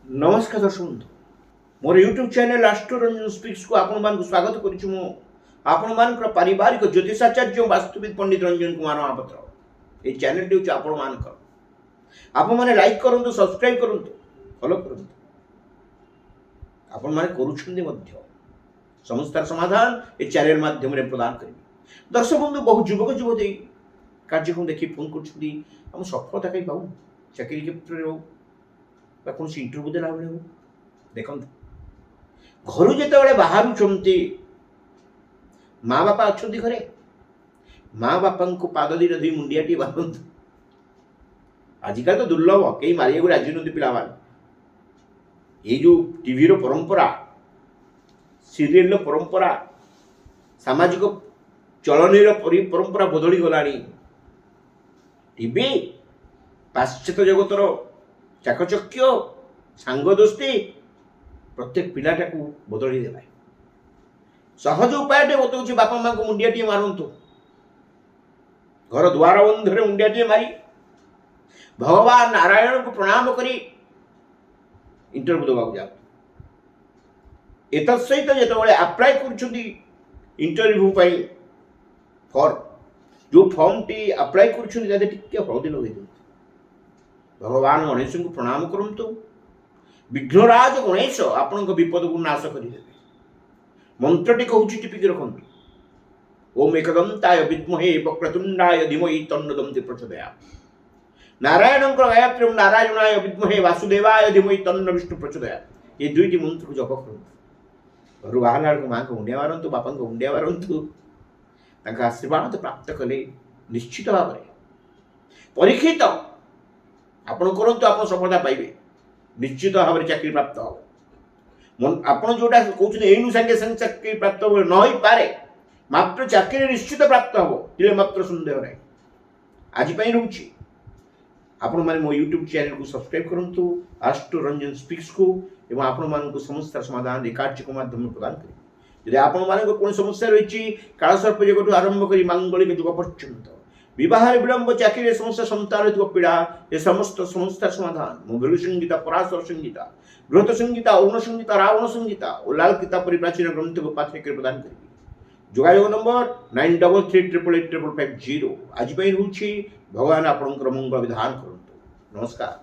नमस्कार दर्शक बंधु मोर यूट्यूब चैनल आस्ट्रोरंजन स्पीक्स को आपण मान स्वागत करूछु मो आपण मान पारिवारिक ज्योतिषाचार्य वास्तुविद पंडित रंजन कुमार महापात्र ए चैनल टी होछि आपण मान आपण माने लाइक करंतु सब्सक्राइब करंतु फॉलो करंतु आपण माने करूछन्ती मध्य समस्यार समाधान ए चैनल माध्यम रे प्रदान करिबी। दर्शक बंधु बहु युवक युवती कार्यक्रम देखि फोन करछन्ती हम सफलता कई पाऊ चाकरी क्षेत्र रे हो बा कौन इंटरव्यू देला बेले हो देखंतु घर जेतेबेले बाहरुछन्ती माँ बापा अच्छी घरे माँ बापा को पाद दी धोई मुंडियाटी बांधतु। आजिकल तो दुर्लभ कई मारिया राजी नुंती पिला ये जो टीवी रो परंपरा सीरियल परंपरा सामाजिक चलनी परंपरा बदली गलानी। टीवी पाश्चात्य जगतर चाकचक्य सांग दोस्ती प्रत्येक पिलाटा को बदली देला। सहज उपाय बताऊँ बापा माँ को मुंडियाटी मारंतु घर द्वार बंधरे मुंडियाटी मारी भगवान नारायण को प्रणाम करी इंटरव्यू देवाक जाओ। एत सहित जिते अप्लाई कर इंटरव्यू फॉर्म जो फॉर्म टी अप्लाई कर हलदी लगे भगवान गणेश को प्रणाम करंतु। विघ्नराज गणेश आपण विपद को नाश करदे। मंत्रटी कहूँ टिपिक रखु ओम एकदंताय विद्महे वक्रतुंडाय धीमहि तन्नो प्रचोदयात्। नारायण गायत्री नारायणाय विद्महे वासुदेवाय धीमहि तन्नो विष्णु प्रचोदयात्। ये दुईटी मंत्र को जप करंतु। घर बाहर माँ को मुंडिया मारंतु बापा को मुंडिया मारंतु आशीर्वाद प्राप्त कले निश्चित भाव परीक्षित आपण करंतु आपण सफलता पाइबे निश्चित भाव में चाकरी प्राप्त हो। आपण जोटा कहते एनु संगे संगे चाकरी प्राप्त हो न ही पारे मात्र चाकरी निश्चित प्राप्त हो तिले मात्र संदेह नहीं। आज पई रहउची आपण माने मो यूट्यूब चैनल को सब्सक्राइब करंतु आस्ट्रो रंजन स्पीक्स को एवं आपण मान को समस्या समाधान ए कार्य को माध्यम प्रदान करी। यदि आपण मान को कोन समस्या रहिची काल सर्प जगतु आरंभ करी मांगलिक जुग पर्यंत विवाह विलंब चाकरी समस्या संतान पीड़ा ये समस्त समस्या समाधान मुगल संगीता पराशर संगीता बृहत संगीता अरुण संगीता रावण संगीता और लाल किता प्राचीन ग्रंथ को पाठ्यक्रम प्रदान करेंगे। जोगायोग नंबर 9338885550। आज रोचे भगवान आपंकर मंगल विधान करंतु। नमस्कार।